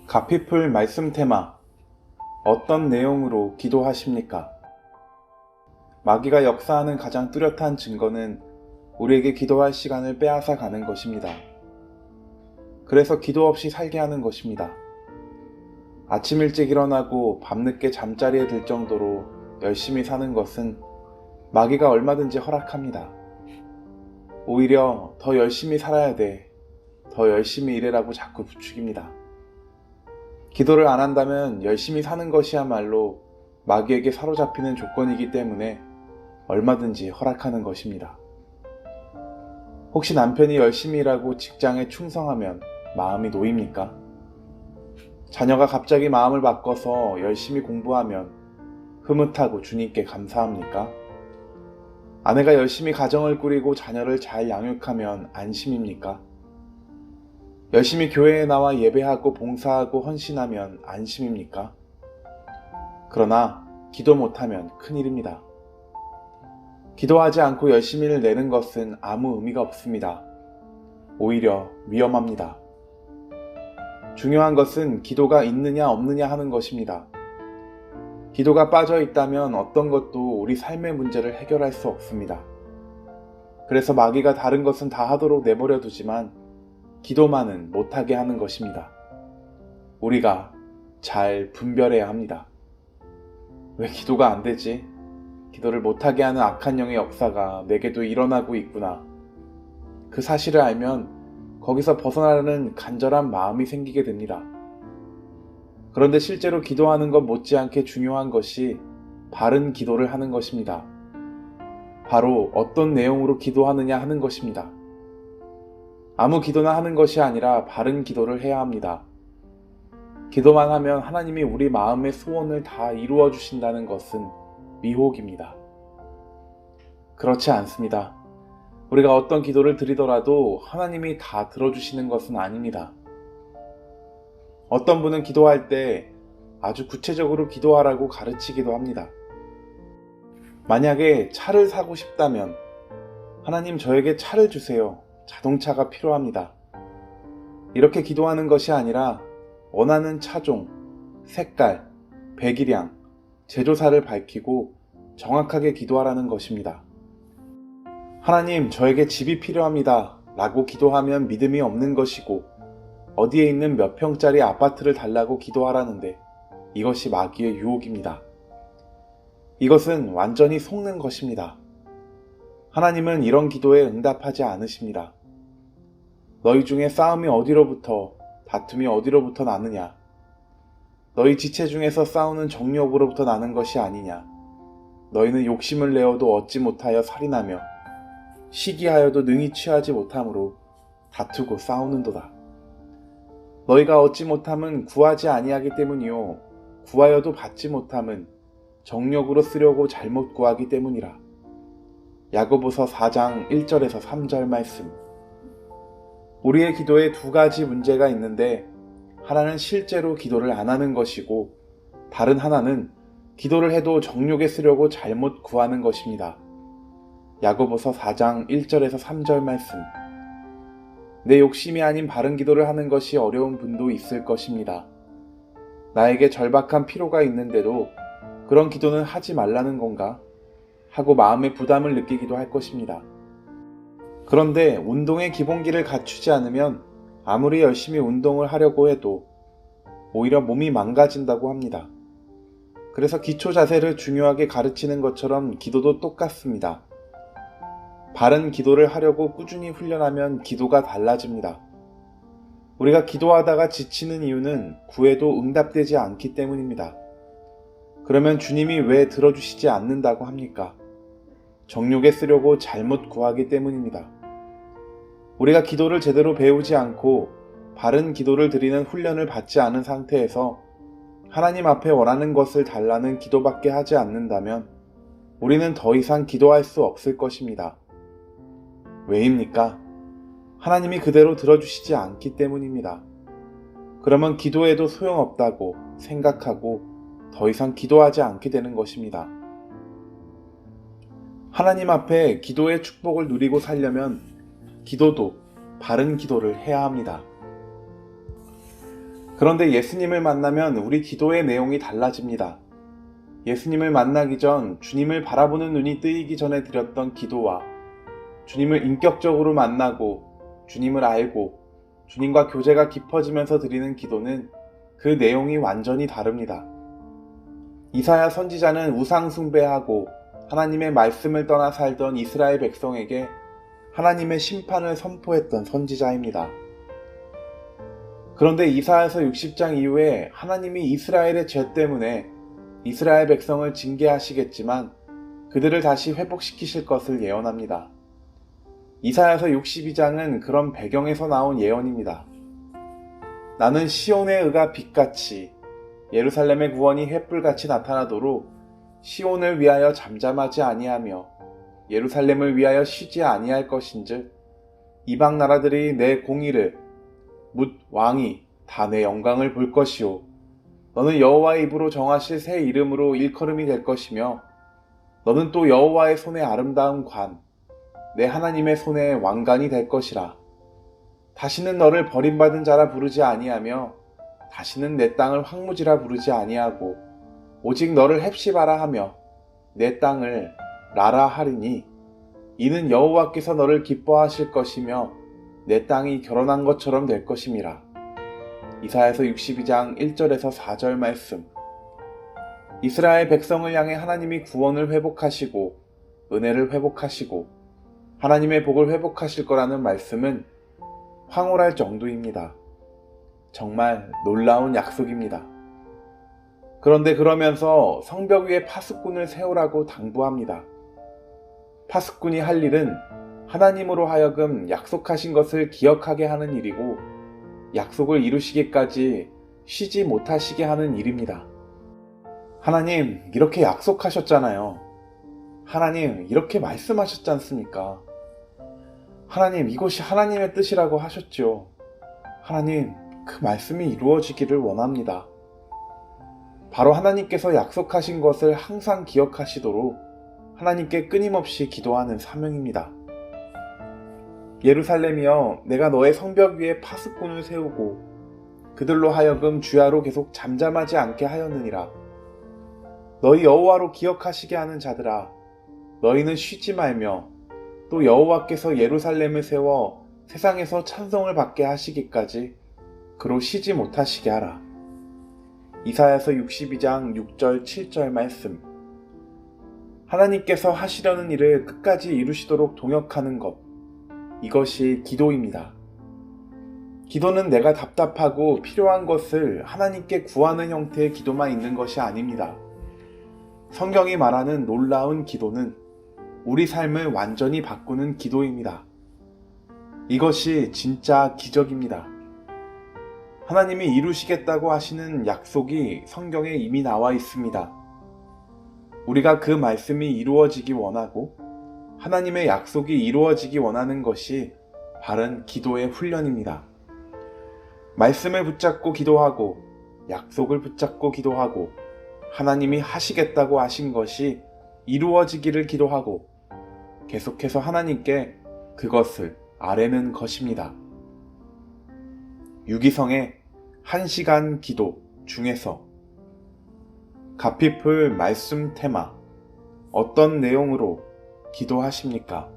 가피풀 말씀 테마. 어떤 내용으로 기도하십니까? 마귀가 역사하는 가장 뚜렷한 증거는 우리에게 기도할 시간을 빼앗아 가는 것입니다. 그래서 기도 없이 살게 하는 것입니다. 아침 일찍 일어나고 밤늦게 잠자리에 들 정도로 열심히 사는 것은 마귀가 얼마든지 허락합니다. 오히려 더 열심히 살아야 돼, 더 열심히 일해라고 자꾸 부추깁니다. 기도를 안 한다면 열심히 사는 것이야말로 마귀에게 사로잡히는 조건이기 때문에 얼마든지 허락하는 것입니다. 혹시 남편이 열심히 일하고 직장에 충성하면 마음이 놓입니까? 자녀가 갑자기 마음을 바꿔서 열심히 공부하면 흐뭇하고 주님께 감사합니까? 아내가 열심히 가정을 꾸리고 자녀를 잘 양육하면 안심입니까? 열심히 교회에 나와 예배하고 봉사하고 헌신하면 안심입니까? 그러나 기도 못하면 큰일입니다. 기도하지 않고 열심히 일 내는 것은 아무 의미가 없습니다. 오히려 위험합니다. 중요한 것은 기도가 있느냐 없느냐 하는 것입니다. 기도가 빠져 있다면 어떤 것도 우리 삶의 문제를 해결할 수 없습니다. 그래서 마귀가 다른 것은 다 하도록 내버려 두지만 기도만은 못하게 하는 것입니다. 우리가 잘 분별해야 합니다. 왜 기도가 안 되지? 기도를 못하게 하는 악한 영의 역사가 내게도 일어나고 있구나. 그 사실을 알면 거기서 벗어나려는 간절한 마음이 생기게 됩니다. 그런데 실제로 기도하는 것 못지않게 중요한 것이 바른 기도를 하는 것입니다. 바로 어떤 내용으로 기도하느냐 하는 것입니다. 아무 기도나 하는 것이 아니라 바른 기도를 해야 합니다. 기도만 하면 하나님이 우리 마음의 소원을 다 이루어 주신다는 것은 미혹입니다. 그렇지 않습니다. 우리가 어떤 기도를 드리더라도 하나님이 다 들어주시는 것은 아닙니다. 어떤 분은 기도할 때 아주 구체적으로 기도하라고 가르치기도 합니다. 만약에 차를 사고 싶다면 하나님 저에게 차를 주세요. 자동차가 필요합니다. 이렇게 기도하는 것이 아니라 원하는 차종, 색깔, 배기량, 제조사를 밝히고 정확하게 기도하라는 것입니다. 하나님 저에게 집이 필요합니다 라고 기도하면 믿음이 없는 것이고 어디에 있는 몇 평짜리 아파트를 달라고 기도하라는데 이것이 마귀의 유혹입니다. 이것은 완전히 속는 것입니다. 하나님은 이런 기도에 응답하지 않으십니다. 너희 중에 싸움이 어디로부터, 다툼이 어디로부터 나느냐? 너희 지체 중에서 싸우는 정욕으로부터 나는 것이 아니냐? 너희는 욕심을 내어도 얻지 못하여 살인하며 시기하여도 능히 취하지 못함으로 다투고 싸우는도다. 너희가 얻지 못함은 구하지 아니하기 때문이요 구하여도 받지 못함은 정욕으로 쓰려고 잘못 구하기 때문이라. 야고보서 4장 1절에서 3절 말씀. 우리의 기도에 두 가지 문제가 있는데 하나는 실제로 기도를 안 하는 것이고 다른 하나는 기도를 해도 정욕에 쓰려고 잘못 구하는 것입니다. 야고보서 4장 1절에서 3절 말씀. 내 욕심이 아닌 바른 기도를 하는 것이 어려운 분도 있을 것입니다. 나에게 절박한 필요가 있는데도 그런 기도는 하지 말라는 건가? 하고 마음의 부담을 느끼기도 할 것입니다. 그런데 운동의 기본기를 갖추지 않으면 아무리 열심히 운동을 하려고 해도 오히려 몸이 망가진다고 합니다. 그래서 기초 자세를 중요하게 가르치는 것처럼 기도도 똑같습니다. 바른 기도를 하려고 꾸준히 훈련하면 기도가 달라집니다. 우리가 기도하다가 지치는 이유는 구해도 응답되지 않기 때문입니다. 그러면 주님이 왜 들어주시지 않는다고 합니까? 정욕에 쓰려고 잘못 구하기 때문입니다. 우리가 기도를 제대로 배우지 않고 바른 기도를 드리는 훈련을 받지 않은 상태에서 하나님 앞에 원하는 것을 달라는 기도밖에 하지 않는다면 우리는 더 이상 기도할 수 없을 것입니다. 왜입니까? 하나님이 그대로 들어주시지 않기 때문입니다. 그러면 기도해도 소용없다고 생각하고 더 이상 기도하지 않게 되는 것입니다. 하나님 앞에 기도의 축복을 누리고 살려면 기도도 바른 기도를 해야 합니다. 그런데 예수님을 만나면 우리 기도의 내용이 달라집니다. 예수님을 만나기 전 주님을 바라보는 눈이 뜨이기 전에 드렸던 기도와 주님을 인격적으로 만나고 주님을 알고 주님과 교제가 깊어지면서 드리는 기도는 그 내용이 완전히 다릅니다. 이사야 선지자는 우상 숭배하고 하나님의 말씀을 떠나 살던 이스라엘 백성에게 하나님의 심판을 선포했던 선지자입니다. 그런데 이사야서 60장 이후에 하나님이 이스라엘의 죄 때문에 이스라엘 백성을 징계하시겠지만 그들을 다시 회복시키실 것을 예언합니다. 이사야서 62장은 그런 배경에서 나온 예언입니다. 나는 시온의 의가 빛같이 예루살렘의 구원이 횃불같이 나타나도록 시온을 위하여 잠잠하지 아니하며 예루살렘을 위하여 쉬지 아니할 것인즉 이방 나라들이 내 공의를 묻 왕이 다 내 영광을 볼 것이요 너는 여호와의 입으로 정하실 새 이름으로 일컬음이 될 것이며 너는 또 여호와의 손의 아름다운 관 내 하나님의 손의 왕관이 될 것이라. 다시는 너를 버림받은 자라 부르지 아니하며 다시는 내 땅을 황무지라 부르지 아니하고 오직 너를 헵시바라 하며 내 땅을 라라 하리니 이는 여호와께서 너를 기뻐하실 것이며 내 땅이 결혼한 것처럼 될 것임이라. 이사야서 62장 1절에서 4절 말씀. 이스라엘 백성을 향해 하나님이 구원을 회복하시고 은혜를 회복하시고 하나님의 복을 회복하실 거라는 말씀은 황홀할 정도입니다. 정말 놀라운 약속입니다. 그런데 그러면서 성벽 위에 파수꾼을 세우라고 당부합니다. 파수꾼이 할 일은 하나님으로 하여금 약속하신 것을 기억하게 하는 일이고 약속을 이루시기까지 쉬지 못하시게 하는 일입니다. 하나님 이렇게 약속하셨잖아요. 하나님 이렇게 말씀하셨지 않습니까? 하나님 이것이 하나님의 뜻이라고 하셨죠. 하나님 그 말씀이 이루어지기를 원합니다. 바로 하나님께서 약속하신 것을 항상 기억하시도록 하나님께 끊임없이 기도하는 사명입니다. 예루살렘이여 내가 너의 성벽 위에 파수꾼을 세우고 그들로 하여금 주야로 계속 잠잠하지 않게 하였느니라. 너희 여호와로 기억하시게 하는 자들아 너희는 쉬지 말며 또 여호와께서 예루살렘을 세워 세상에서 찬송을 받게 하시기까지 그로 쉬지 못하시게 하라. 이사야서 62장 6절 7절 말씀. 하나님께서 하시려는 일을 끝까지 이루시도록 동역하는 것, 이것이 기도입니다. 기도는 내가 답답하고 필요한 것을 하나님께 구하는 형태의 기도만 있는 것이 아닙니다. 성경이 말하는 놀라운 기도는 우리 삶을 완전히 바꾸는 기도입니다. 이것이 진짜 기적입니다. 하나님이 이루시겠다고 하시는 약속이 성경에 이미 나와 있습니다. 우리가 그 말씀이 이루어지기 원하고 하나님의 약속이 이루어지기 원하는 것이 바른 기도의 훈련입니다. 말씀을 붙잡고 기도하고 약속을 붙잡고 기도하고 하나님이 하시겠다고 하신 것이 이루어지기를 기도하고 계속해서 하나님께 그것을 아뢰는 것입니다. 유기성의 1시간 기도 중에서 가피풀 말씀 테마 어떤 내용으로 기도하십니까?